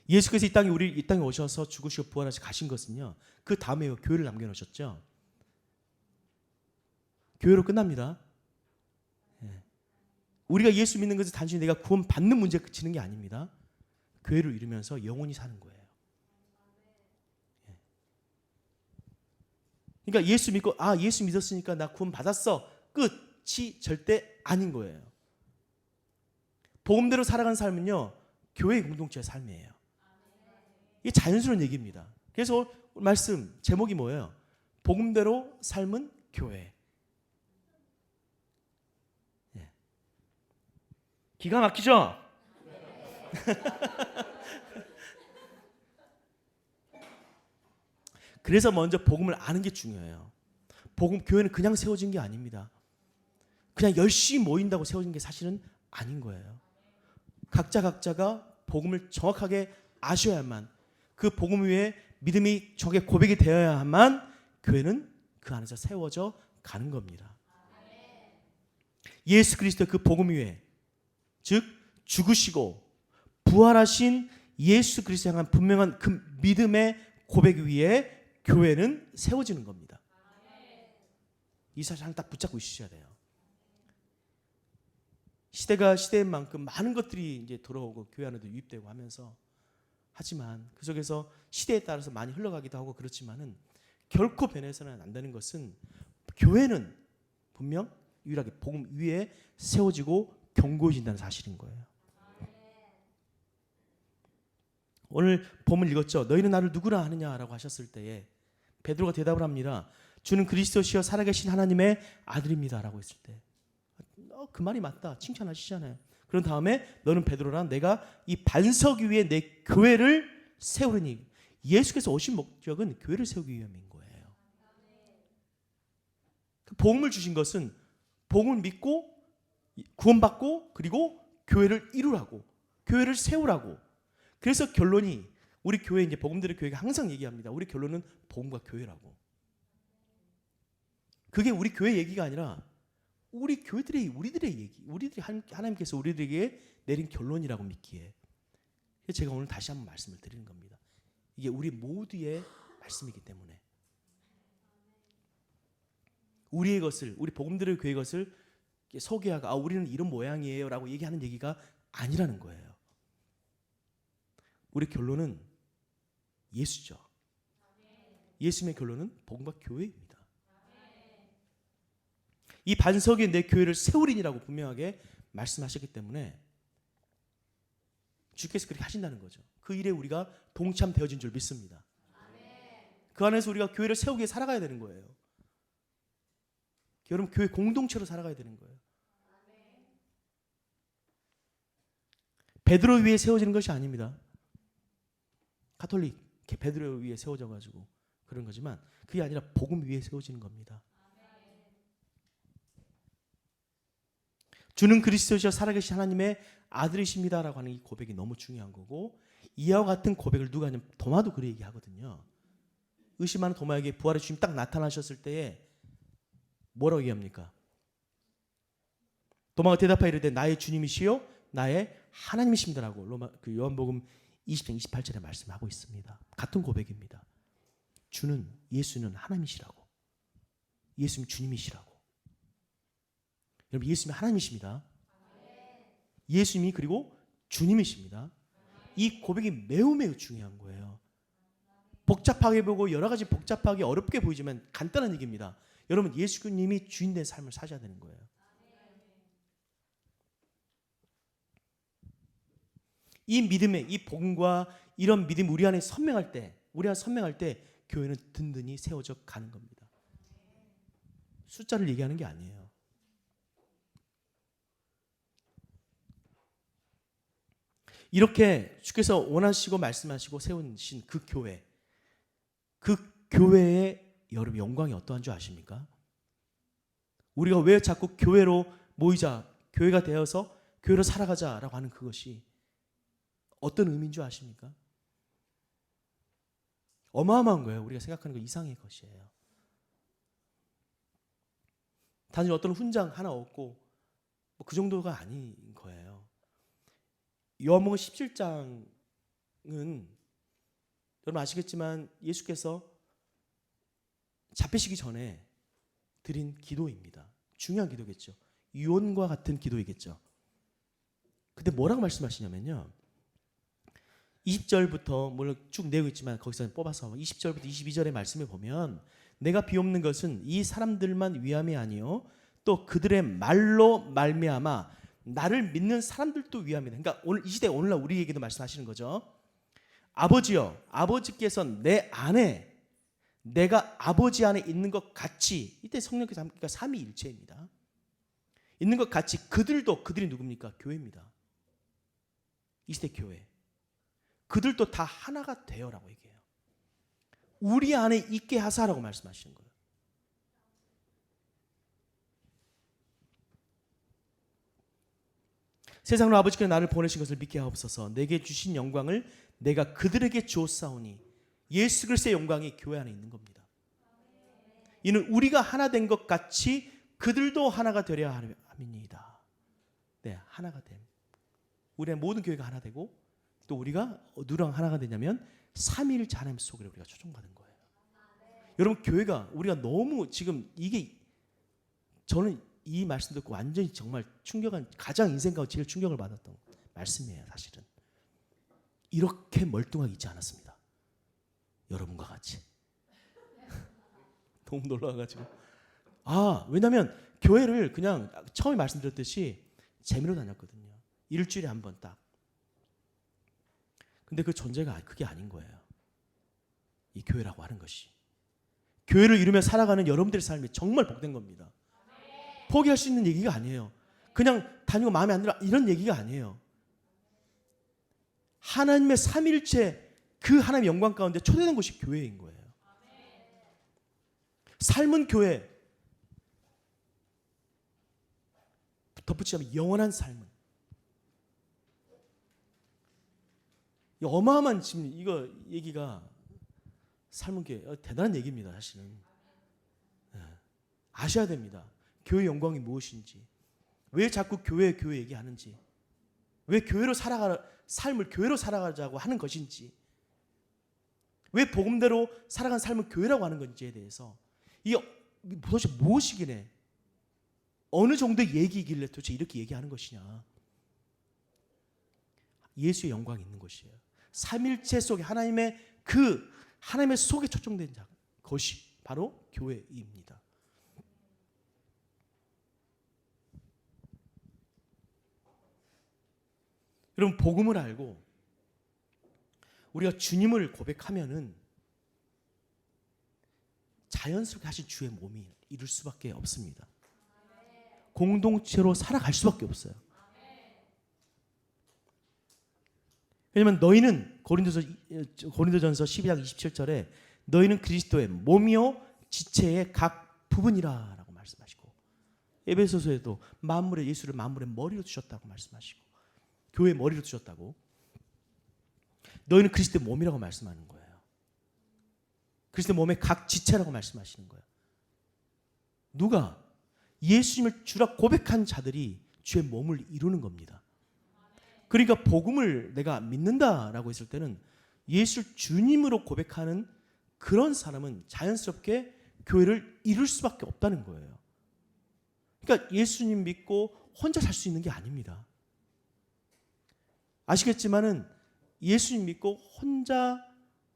예수께서 이 땅에 오셔서 죽으시고 부활하시 가신 것은요, 그 다음에 교회를 남겨놓으셨죠. 교회로 끝납니다. 우리가 예수 믿는 것은 단순히 내가 구원 받는 문제에 그치는 게 아닙니다. 교회를 이루면서 영원히 사는 거예요. 그러니까 예수 믿고, 예수 믿었으니까 나 구원 받았어, 끝이 절대 아닌 거예요. 복음대로 살아가는 삶은요, 교회 공동체의 삶이에요. 이게 자연스러운 얘기입니다. 그래서 말씀 제목이 뭐예요? 복음대로 삶은 교회. 기가 막히죠? 그래서 먼저 복음을 아는 게 중요해요. 교회는 그냥 세워진 게 아닙니다. 그냥 열심히 모인다고 세워진 게 사실은 아닌 거예요. 각자가 복음을 정확하게 아셔야만, 그 복음 위에 믿음이 정확하게 고백이 되어야만 교회는 그 안에서 세워져 가는 겁니다. 예수 그리스도의 그 복음 위에, 즉 죽으시고 부활하신 예수 그리스도에 향한 분명한 그 믿음의 고백 위에 교회는 세워지는 겁니다. 이 사실을 딱 붙잡고 있으셔야 돼요. 시대가 시대인 만큼 많은 것들이 이제 돌아오고 교회 안에도 유입되고 하면서, 하지만 그 속에서 시대에 따라서 많이 흘러가기도 하고 그렇지만은 결코 변해서는 안 되는 것은 교회는 분명 유일하게 복음 위에 세워지고 견고해진다는 사실인 거예요. 오늘 본문 읽었죠. 너희는 나를 누구라 하느냐라고 하셨을 때에 베드로가 대답을 합니다. 주는 그리스도시여 살아계신 하나님의 아들입니다라고 했을 때 그 말이 맞다. 칭찬하시잖아요. 그런 다음에 너는 베드로라 내가 이 반석 위에 내 교회를 세우리니 예수께서 오신 목적은 교회를 세우기 위함인 거예요. 복음을 주신 것은 복음을 믿고 구원받고 그리고 교회를 이루라고 교회를 세우라고. 그래서 결론이 우리 교회 이제 복음들의 교회가 항상 얘기합니다. 우리 결론은 복음과 교회라고. 그게 우리 교회 얘기가 아니라 우리들의 얘기, 우리들이 하나님께서 우리들에게 내린 결론이라고 믿기에 제가 오늘 다시 한번 말씀을 드리는 겁니다. 이게 우리 모두의 말씀이기 때문에 우리의 것을 우리 복음들의 교회 것을 소개하고 우리는 이런 모양이에요라고 얘기하는 얘기가 아니라는 거예요. 우리 결론은 예수죠. 예수님의 결론은 복음과 교회입니다. 이 반석에 내 교회를 세우리니라고 분명하게 말씀하셨기 때문에 주께서 그렇게 하신다는 거죠. 그 일에 우리가 동참되어진 줄 믿습니다. 그 안에서 우리가 교회를 세우기에 살아가야 되는 거예요. 여러분 교회 공동체로 살아가야 되는 거예요. 베드로 위에 세워지는 것이 아닙니다. 가톨릭 베드로 위에 세워져 가지고 그런 거지만 그게 아니라 복음 위에 세워지는 겁니다. 주는 그리스도시여 살아계신 하나님의 아들이십니다라고 하는 이 고백이 너무 중요한 거고 이와 같은 고백을 누가 하냐면 도마도 그래 얘기하거든요. 의심하는 도마에게 부활의 주님 딱 나타나셨을 때에 뭐라고 얘기합니까? 도마가 대답하여 이르되 나의 주님이시요 나의 하나님이십니다라고 요한복음 20장 28절에 말씀하고 있습니다. 같은 고백입니다. 주는 예수는 하나님이시라고. 예수님 주님이시라고. 여러분 예수님이 하나님이십니다. 예수님이 그리고 주님이십니다. 이 고백이 매우 중요한 거예요. 복잡하게 보고 여러 가지 복잡하게 어렵게 보이지만 간단한 얘기입니다. 여러분 예수님이 주인된 삶을 사셔야 되는 거예요. 이 믿음의 이 복음과 이런 믿음 우리 안에 선명할 때 교회는 든든히 세워져 가는 겁니다. 숫자를 얘기하는 게 아니에요. 이렇게 주께서 원하시고 말씀하시고 세우신 그 교회의 여러분 영광이 어떠한 줄 아십니까? 우리가 왜 자꾸 교회로 모이자, 교회가 되어서 교회로 살아가자라고 하는 그것이 어떤 의미인 줄 아십니까? 어마어마한 거예요. 우리가 생각하는 것 이상의 것이에요. 단지 어떤 훈장 하나 얻고 그 정도가 아닌 거예요. 요한복음 17장은 여러분 아시겠지만 예수께서 잡히시기 전에 드린 기도입니다. 중요한 기도겠죠. 유언과 같은 기도이겠죠. 근데 뭐라고 말씀하시냐면요. 20절부터 물론 쭉 내고 있지만 거기서 뽑아서 20절부터 22절의 말씀을 보면 내가 비옵는 것은 이 사람들만 위함이 아니요 또 그들의 말로 말미암아 나를 믿는 사람들도 위함이다. 그러니까 오늘 이 시대 오늘날 우리에게도 말씀하시는 거죠. 아버지여, 아버지께서 내 안에 내가 아버지 안에 있는 것 같이 이때 성령께서 그러니까 삼위일체입니다. 있는 것 같이 그들이 누굽니까? 교회입니다. 이 시대 교회. 그들도 다 하나가 되어라고 얘기해요. 우리 안에 있게 하사라고 말씀하시는 거예요. 세상으로 아버지께서 나를 보내신 것을 믿게 하옵소서. 내게 주신 영광을 내가 그들에게 주었사오니 예수 그리스도의 영광이 교회 안에 있는 겁니다. 이는 우리가 하나 된 것 같이 그들도 하나가 되려 함이니이다. 네, 하나가 됨. 우리의 모든 교회가 하나 되고 또 우리가 누구랑 하나가 되냐면 삼위일체 하나님 속에 우리가 초청받은 거예요. 여러분 교회가 우리가 너무 지금 이게 저는 이 말씀 듣고 완전히 정말 충격한 가장 인생 가운데 제일 충격을 받았던 말씀이에요. 사실은 이렇게 멀뚱하게 있지 않았습니다. 여러분과 같이 너무 놀라가지고. 왜냐면 교회를 그냥 처음에 말씀드렸듯이 재미로 다녔거든요. 일주일에 한 번 딱. 근데 그 존재가 그게 아닌 거예요. 이 교회라고 하는 것이. 교회를 이루며 살아가는 여러분들의 삶이 정말 복된 겁니다. 포기할 수 있는 얘기가 아니에요. 그냥 다니고 마음에 안 들어 이런 얘기가 아니에요. 하나님의 삼일체 그 하나님의 영광 가운데 초대된 것이 교회인 거예요. 삶은 교회. 덧붙이자면 영원한 삶은. 어마어마한 지금 이거 얘기가 삶은 교회 대단한 얘기입니다. 사실은. 아셔야 됩니다. 교회 영광이 무엇인지. 왜 자꾸 교회 얘기하는지. 왜 교회로 삶을 교회로 살아가자고 하는 것인지. 왜 복음대로 살아간 삶을 교회라고 하는 건지에 대해서 이게 도대체 무엇이길래 어느 정도의 얘기이길래 도대체 이렇게 얘기하는 것이냐. 예수의 영광이 있는 것이에요. 삼일체 속에 하나님의 속에 초청된 것이 바로 교회입니다. 여러분 복음을 알고 우리가 주님을 고백하면은 자연스럽게 하신 주의 몸이 이룰 수밖에 없습니다. 공동체로 살아갈 수밖에 없어요. 왜냐하면 너희는 고린도전서 12장 27절에 너희는 그리스도의 몸이요 지체의 각 부분이라라고 말씀하시고 에베소서에도 예수를 만물의 머리로 두셨다고 말씀하시고 교회의 머리로 두셨다고 너희는 그리스도의 몸이라고 말씀하는 거예요. 그리스도의 몸의 각 지체라고 말씀하시는 거예요. 누가? 예수님을 주라 고백한 자들이 주의 몸을 이루는 겁니다. 그러니까 복음을 내가 믿는다라고 했을 때는 예수를 주님으로 고백하는 그런 사람은 자연스럽게 교회를 이룰 수밖에 없다는 거예요. 그러니까 예수님 믿고 혼자 살 수 있는 게 아닙니다. 아시겠지만은 예수님 믿고 혼자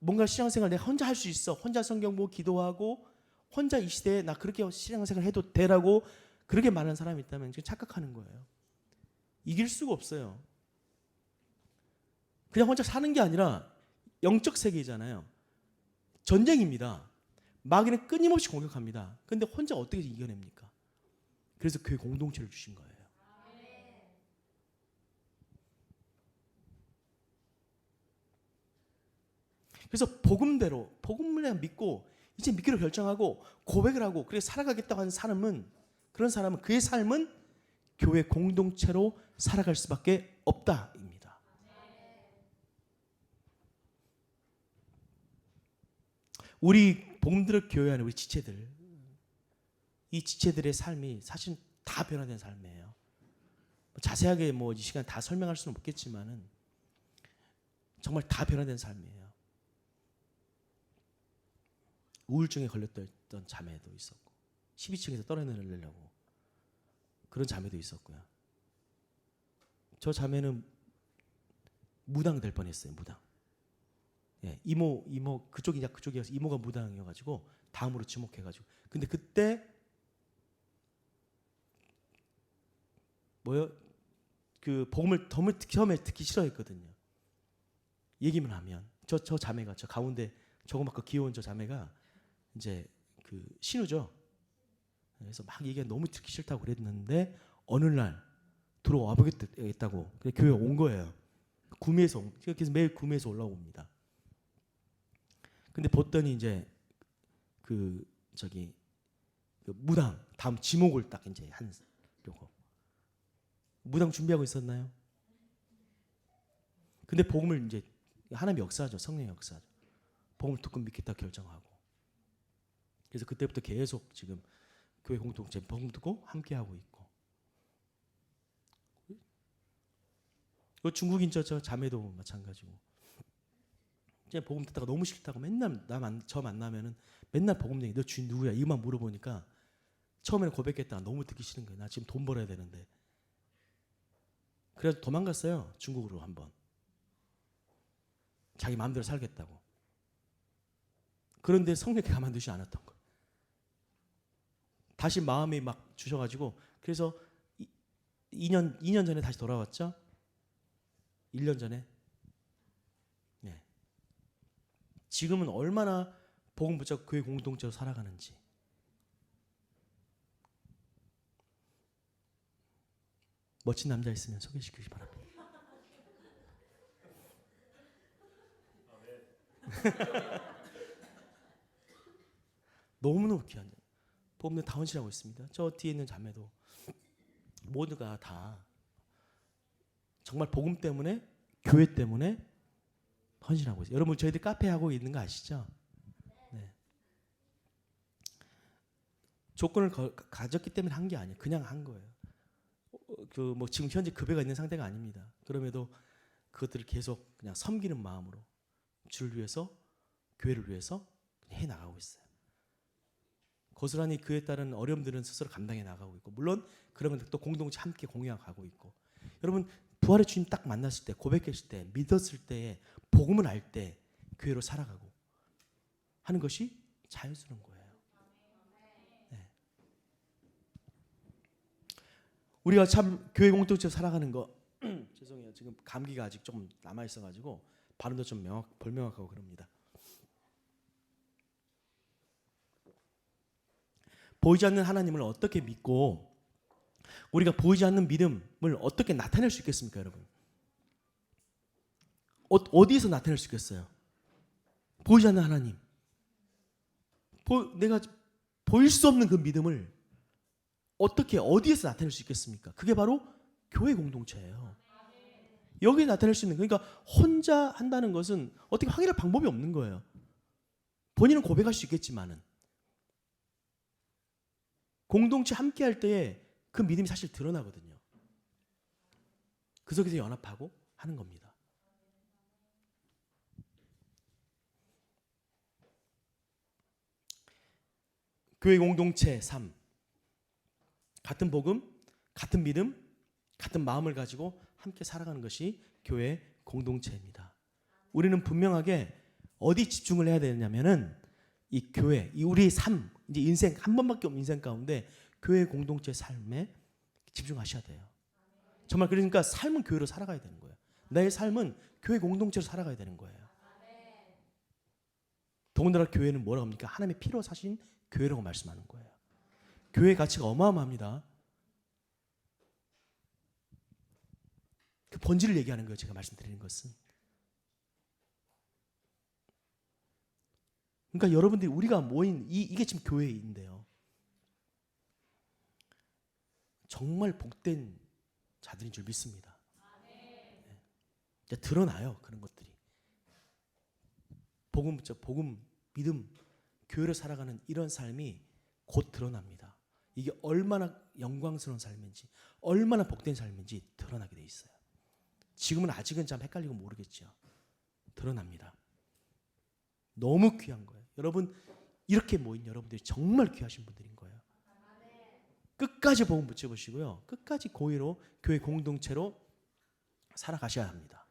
뭔가 신앙생활 내가 혼자 할 수 있어. 혼자 성경 보고 기도하고 혼자 이 시대에 나 그렇게 신앙생활 해도 되라고 그렇게 말하는 사람이 있다면 지금 착각하는 거예요. 이길 수가 없어요. 그냥 혼자 사는 게 아니라 영적 세계잖아요. 전쟁입니다. 마귀는 끊임없이 공격합니다. 그런데 혼자 어떻게 이겨냅니까? 그래서 교회 공동체를 주신 거예요. 그래서 복음대로 복음을 믿고 이제 믿기로 결정하고 고백을 하고 그렇게 살아가겠다고 하는 사람은 그런 사람은 그의 삶은 교회 공동체로 살아갈 수밖에 없다입니다. 우리 복음대로 교회하는 우리 지체들 이 지체들의 삶이 사실 다 변화된 삶이에요. 자세하게 이 시간 다 설명할 수는 없겠지만은 정말 다 변화된 삶이에요. 우울증에 걸렸던 자매도 있었고 12층에서 떨어내려고 그런 자매도 있었고요. 저 자매는 무당 될 뻔했어요. 무당. 예, 이모 그쪽이어서 이모가 무당이어가지고 다음으로 지목해가지고 근데 그때 그 복음을 처음에 듣기 싫어했거든요. 얘기만 하면 저 자매가 저 가운데 조그맣고 귀여운 저 자매가 이제 그 신우죠. 그래서 막 얘기가 너무 듣기 싫다고 그랬는데 어느 날 들어와 보겠다고 교회에 온 거예요. 구미에서 그래서 매일 구미에서 올라옵니다. 근데 봤더니 이제 그 무당 다음 지목을 딱 이제 하려고 무당 준비하고 있었나요? 근데 복음을 이제 하나님의 역사죠. 성령의 역사죠. 복음을 듣고 믿겠다 결정하고 그래서 그때부터 계속 지금 교회 공동체 복음 듣고 함께하고 있고 그 중국인 저 자매도 마찬가지고 이제 복음 듣다가 너무 싫다고 맨날 저 만나면은 맨날 복음 얘기 너 주인 누구야 이것만 물어보니까 처음에는 고백했다가 너무 듣기 싫은 거예요. 나 지금 돈 벌어야 되는데 그래서 도망갔어요. 중국으로 한번 자기 마음대로 살겠다고. 그런데 성령이 가만두지 않았던 거예요. 다시 마음이 막 주셔가지고 그래서 2년 전에 다시 돌아왔죠. 1년 전에. 네. 지금은 얼마나 복음 붙잡고 교회 공동체로 살아가는지. 멋진 남자 있으면 소개시키기 바랍니다. 너무너무 귀한 복음의 다원시라고 있습니다. 저 뒤에 있는 자매도 모두가 다 정말 복음 때문에 교회 때문에 헌신하고 있어요. 여러분 저희들 카페 하고 있는 거 아시죠? 네. 조건을 가졌기 때문에 한 게 아니에요. 그냥 한 거예요. 그 뭐 지금 현재 급여가 있는 상태가 아닙니다. 그럼에도 그것들을 계속 그냥 섬기는 마음으로 주를 위해서 교회를 위해서 해 나가고 있어요. 고스란히 그에 따른 어려움들은 스스로 감당해 나가고 있고 물론 그러면 또 공동체 함께 공유하고 있고 여러분 부활의 주님 딱 만났을 때 고백했을 때 믿었을 때에 복음을 알 때 교회로 살아가고 하는 것이 자연스러운 거예요. 네. 우리가 참 교회 공동체로 살아가는 거 죄송해요. 지금 감기가 아직 좀 남아 있어가지고 발음도 좀 불명확하고 그럽니다. 보이지 않는 하나님을 어떻게 믿고 우리가 보이지 않는 믿음을 어떻게 나타낼 수 있겠습니까, 여러분? 어디에서 나타낼 수 있겠어요? 보이지 않는 하나님. 내가 보일 수 없는 그 믿음을 어떻게 어디에서 나타낼 수 있겠습니까? 그게 바로 교회 공동체예요. 여기에 나타낼 수 있는 그러니까 혼자 한다는 것은 어떻게 확인할 방법이 없는 거예요. 본인은 고백할 수 있겠지만은 공동체 함께 할 때에 그 믿음이 사실 드러나거든요. 그 속에서 연합하고 하는 겁니다. 교회 공동체 삶. 같은 복음, 같은 믿음, 같은 마음을 가지고 함께 살아가는 것이 교회 공동체입니다. 우리는 분명하게 어디 집중을 해야 되냐면은 이 교회, 이 우리의 삶, 이제 인생 한 번밖에 없는 인생 가운데 교회 공동체 삶에 집중하셔야 돼요. 정말 그러니까 삶은 교회로 살아가야 되는 거예요. 나의 삶은 교회 공동체로 살아가야 되는 거예요. 더군다나 교회는 뭐라고 합니까? 하나님의 피로 사신 교회라고 말씀하는 거예요. 교회의 가치가 어마어마합니다. 그 본질을 얘기하는 거예요. 제가 말씀드리는 것은. 그러니까 여러분들이 우리가 모인 이게 지금 교회인데요. 정말 복된 자들인 줄 믿습니다. 네. 드러나요. 그런 것들이. 복음, 믿음, 교회를 살아가는 이런 삶이 곧 드러납니다. 이게 얼마나 영광스러운 삶인지 얼마나 복된 삶인지 드러나게 돼 있어요. 지금은 아직은 참 헷갈리고 모르겠죠. 드러납니다. 너무 귀한 거예요. 여러분 이렇게 모인 여러분들이 정말 귀하신 분들인 거예요. 끝까지 복음 붙여보시고요. 끝까지 고의로 교회 공동체로 살아가셔야 합니다.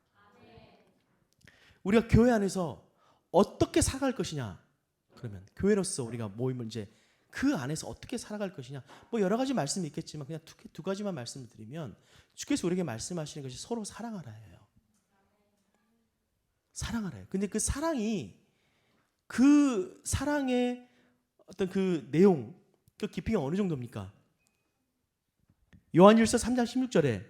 우리가 교회 안에서 어떻게 살아갈 것이냐? 그러면 교회로서 우리가 모임을 이제 그 안에서 어떻게 살아갈 것이냐? 뭐 여러 가지 말씀이 있겠지만 그냥 두 가지만 말씀을 드리면 주께서 우리에게 말씀하시는 것이 서로 사랑하라예요. 사랑하라요. 근데 그 사랑이 그 사랑의 어떤 그 내용, 그 깊이가 어느 정도입니까? 요한일서 3장 16절에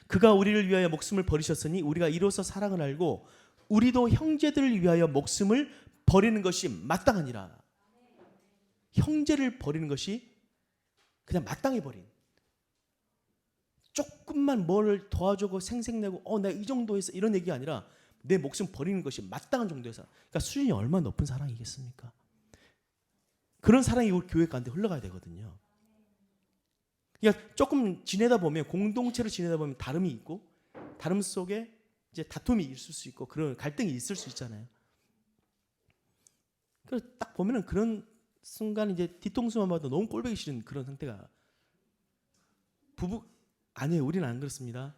그가 우리를 위하여 목숨을 버리셨으니 우리가 이로써 사랑을 알고 우리도 형제들을 위하여 목숨을 버리는 것이 마땅하니라. 형제를 버리는 것이 그냥 마땅히 버린. 조금만 뭘 도와주고 생색내고 나 이 정도 했어 이런 얘기가 아니라 내 목숨 버리는 것이 마땅한 정도에서 그러니까 수준이 얼마나 높은 사랑이겠습니까? 그런 사랑이 우리 교회 가운데 흘러가야 되거든요. 그러니까 조금 지내다 보면 공동체로 지내다 보면 다름이 있고 다름 속에 이제 다툼이 있을 수 있고 그런 갈등이 있을 수 있잖아요. 그래서 딱 보면은 그런 순간 이제 뒤통수만 봐도 너무 꼴보기 싫은 그런 상태가 부부 아니에요. 우리는 안 그렇습니다.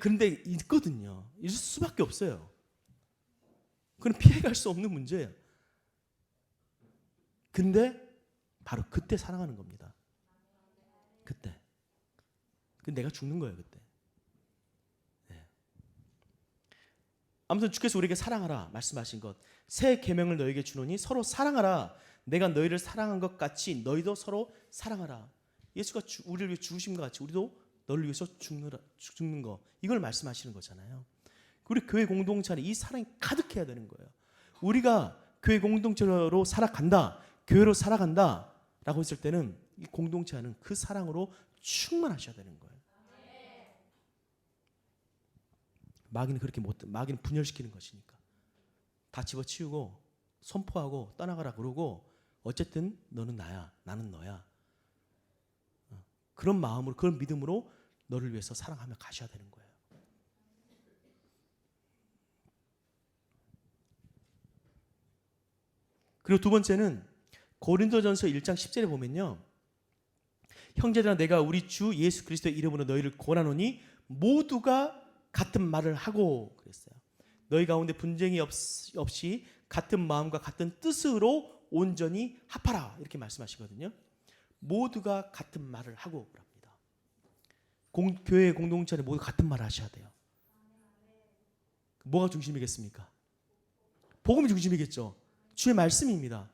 근데 있거든요. 있을 수밖에 없어요. 그건 피해갈 수 없는 문제예요. 근데 바로 그때 사랑하는 겁니다. 그때. 내가 죽는 거예요, 그때. 네. 아무튼 주께서 우리에게 사랑하라 말씀하신 것, 새 계명을 너에게 주노니 서로 사랑하라. 내가 너희를 사랑한 것 같이 너희도 서로 사랑하라. 예수가 우리를 위해 죽으신 것 같이 우리도 너를 위해서 죽는 거, 이걸 말씀하시는 거잖아요. 우리 교회 공동체 안에 이 사랑이 가득해야 되는 거예요. 우리가 교회 공동체로 살아간다, 교회로 살아간다 라고 했을 때는 이 공동체 안은 그 사랑으로 충만하셔야 되는 거예요. 마귀는 그렇게 마귀는 분열시키는 것이니까 다 집어치우고 선포하고 떠나가라 그러고, 어쨌든 너는 나야, 나는 너야. 그런 마음으로, 그런 믿음으로 너를 위해서 사랑하며 가셔야 되는 거예요. 그리고 두 번째는 고린도전서 1장 10절에 보면요, 형제들아 내가 우리 주 예수 그리스도의 이름으로 너희를 권하노니 모두가 같은 말을 하고 그랬어요. 너희 가운데 분쟁이 없이 같은 마음과 같은 뜻으로 온전히 합하라, 이렇게 말씀하시거든요. 모두가 같은 말을 하고 그럽니다. 교회 공동체 안에 모두 같은 말을 하셔야 돼요. 뭐가 중심이겠습니까? 복음이 중심이겠죠. 주의 말씀입니다.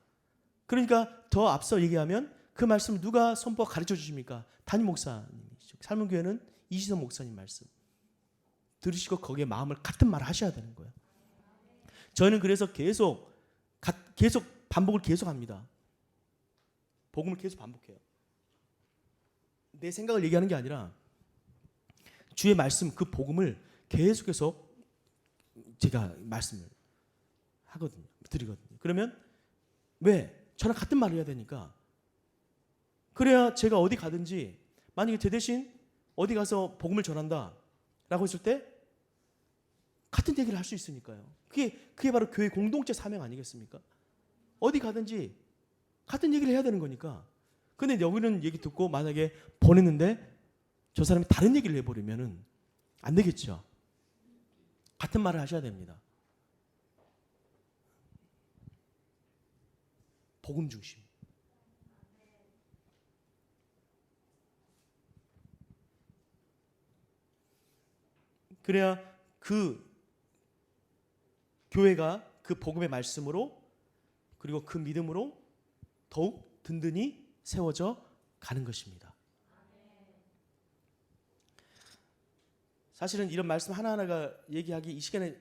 그러니까 더 앞서 얘기하면 그 말씀을 누가 선포 가르쳐 주십니까? 담임 목사님이시죠. 삶은 교회는 이시선 목사님 말씀 들으시고 거기에 마음을 같은 말을 하셔야 되는 거예요. 저는 그래서 계속 반복을 계속합니다. 복음을 계속 반복해요. 내 생각을 얘기하는 게 아니라 주의 말씀, 그 복음을 계속해서 제가 말씀을 하거든요. 드리거든요. 그러면 왜? 저랑 같은 말을 해야 되니까. 그래야 제가 어디 가든지, 만약에 제 대신 어디 가서 복음을 전한다 라고 했을 때 같은 얘기를 할 수 있으니까요. 그게 바로 교회 공동체 사명 아니겠습니까? 어디 가든지 같은 얘기를 해야 되는 거니까. 근데 여기는 얘기 듣고 만약에 보냈는데 저 사람이 다른 얘기를 해버리면은 안 되겠죠. 같은 말을 하셔야 됩니다. 복음 중심. 그래야 그 교회가 그 복음의 말씀으로, 그리고 그 믿음으로 더욱 든든히 세워져 가는 것입니다. 사실은 이런 말씀 하나하나가 얘기하기 이 시간에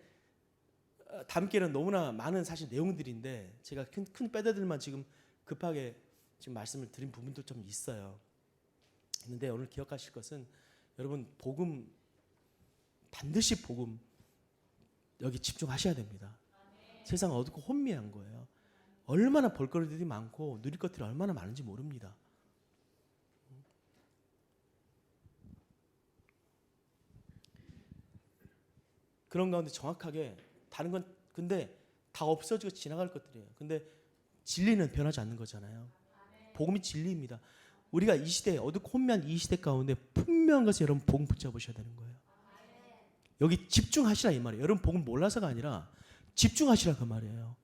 담기에는 너무나 많은 사실 내용들인데, 제가 큰 빼드들만 지금 급하게 지금 말씀을 드린 부분도 좀 있어요. 그런데 오늘 기억하실 것은, 여러분 복음, 반드시 복음 여기 집중하셔야 됩니다. 세상 어둡고 혼미한 거예요. 얼마나 볼거리들이 많고 누릴 것들이 얼마나 많은지 모릅니다. 그런 가운데 정확하게, 다른 건 근데 다 없어지고 지나갈 것들이에요. 근데 진리는 변하지 않는 거잖아요. 복음이 진리입니다. 우리가 이 시대, 어둡고 혼미한 이 시대 가운데 분명한 것을 여러분 복음 붙잡으셔야 되는 거예요. 여기 집중하시라 이 말이에요. 여러분 복음 몰라서가 아니라 집중하시라 그 말이에요.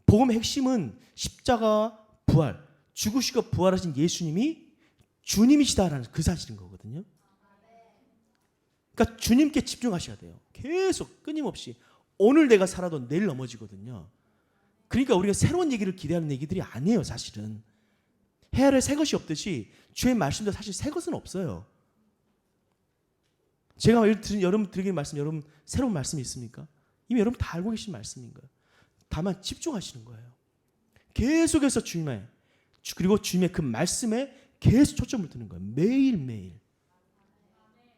복음의 핵심은 십자가 부활, 죽으시고 부활하신 예수님이 주님이시다라는 그 사실인 거거든요. 그러니까 주님께 집중하셔야 돼요. 계속 끊임없이. 오늘 내가 살아도 내일 넘어지거든요. 그러니까 우리가 새로운 얘기를 기대하는 얘기들이 아니에요. 사실은 해야 할 새 것이 없듯이 주의 말씀도 사실 새 것은 없어요. 제가 여러분 드리는 말씀, 여러분 새로운 말씀이 있습니까? 이미 여러분 다 알고 계신 말씀인 거예요. 다만 집중하시는 거예요. 계속해서 주님의, 그리고 주님의 그 말씀에 계속 초점을 두는 거예요. 매일매일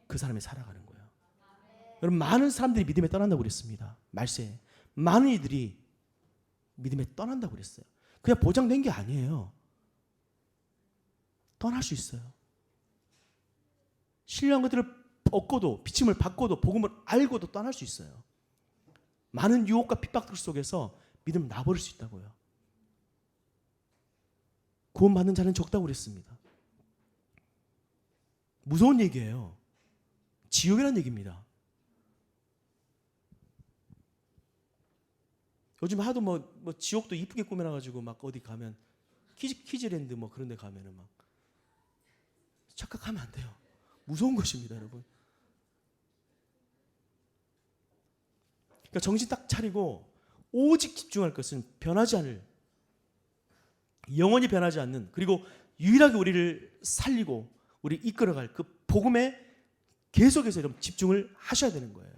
그 사람이 살아가는 거예요. 여러분 많은 사람들이 믿음에 떠난다고 그랬습니다. 말세에 많은 이들이 믿음에 떠난다고 그랬어요. 그냥 보장된 게 아니에요. 떠날 수 있어요. 신령한 것들을 얻고도, 비침을 받고도, 복음을 알고도 떠날 수 있어요. 많은 유혹과 핍박들 속에서 믿음을 놔버릴 수 있다고요. 구원받는 자는 적다고 그랬습니다. 무서운 얘기예요. 지옥이라는 얘기입니다. 요즘 하도 뭐 지옥도 이쁘게 꾸며놔가지고 막 어디 가면 키즈랜드 뭐 그런 데 가면은 막 착각하면 안 돼요. 무서운 것입니다, 여러분. 그러니까 정신 딱 차리고 오직 집중할 것은 변하지 않을, 영원히 변하지 않는, 그리고 유일하게 우리를 살리고 우리 이끌어갈 그 복음에 계속해서 여러분 집중을 하셔야 되는 거예요.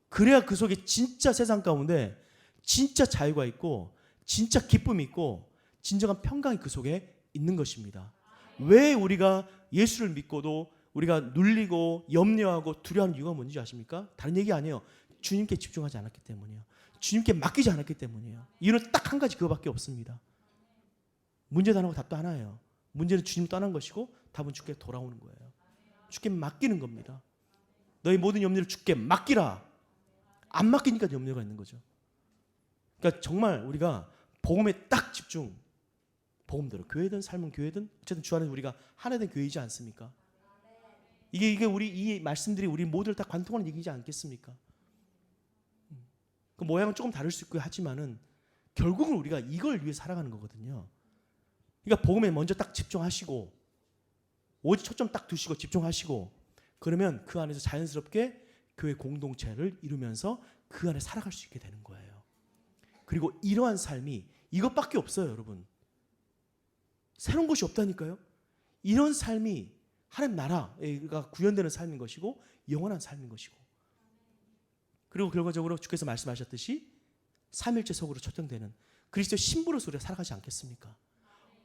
그래야 그 속에 진짜 세상 가운데 진짜 자유가 있고 진짜 기쁨이 있고 진정한 평강이 그 속에 있는 것입니다. 왜 우리가 예수를 믿고도 우리가 눌리고 염려하고 두려워하는 이유가 뭔지 아십니까? 다른 얘기 아니에요. 주님께 집중하지 않았기 때문이에요. 주님께 맡기지 않았기 때문이에요. 이유는 딱 한 가지, 그거밖에 없습니다. 문제도 하나고 답도 하나예요. 문제는 주님 떠난 것이고 답은 주께 돌아오는 거예요. 주께 맡기는 겁니다. 너희 모든 염려를 주께 맡기라. 안 맡기니까 염려가 있는 거죠. 그러니까 정말 우리가 복음에 딱 집중, 복음대로 교회든 삶은 교회든 어쨌든 주 안에서 우리가 하나 된 교회이지 않습니까? 이게 우리 이 말씀들이 우리 모두를 다 관통하는 얘기지 않겠습니까? 그 모양은 조금 다를 수 있고 하지만은 결국은 우리가 이걸 위해 살아가는 거거든요. 그러니까 복음에 먼저 딱 집중하시고 오직 초점 딱 두시고 집중하시고 그러면 그 안에서 자연스럽게 교회 공동체를 이루면서 그 안에 살아갈 수 있게 되는 거예요. 그리고 이러한 삶이 이것밖에 없어요, 여러분. 새로운 것이 없다니까요. 이런 삶이 하나님 나라가 구현되는 삶인 것이고 영원한 삶인 것이고, 그리고 결과적으로 주께서 말씀하셨듯이 삼일째 속으로 초청되는 그리스도의 신부로서 우리가 살아가지 않겠습니까?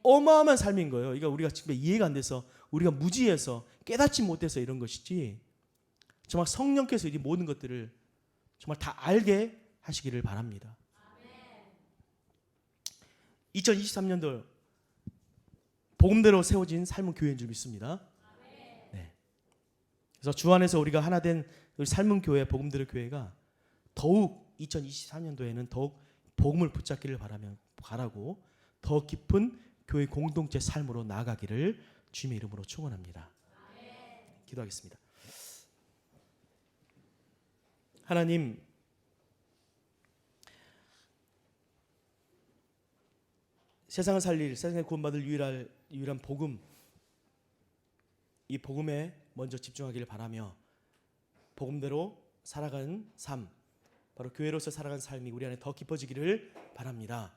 어마어마한 삶인 거예요. 그러니까 우리가 지금 이해가 안 돼서 우리가 무지해서 깨닫지 못해서 이런 것이지, 정말 성령께서 이 모든 것들을 정말 다 알게 하시기를 바랍니다. 2023년도 복음대로 세워진 삶은 교회인 줄 믿습니다. 네. 그래서 주 안에서 우리가 하나 된 우리 삶은 교회, 복음대로 교회가 더욱 2024년도에는 더욱 복음을 붙잡기를 바라고 더 깊은 교회 공동체 삶으로 나아가기를 주님의 이름으로 축원합니다. 기도하겠습니다. 하나님, 세상을 살릴, 세상에 구원받을 유일한 복음, 이 복음에 먼저 집중하기를 바라며 복음대로 살아가는 삶, 바로 교회로서 살아가는 삶이 우리 안에 더 깊어지기를 바랍니다.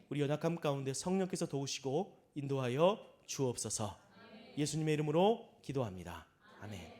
우리 연약함 가운데 성령께서 도우시고 인도하여 주옵소서. 예수님의 이름으로 기도합니다. 아멘.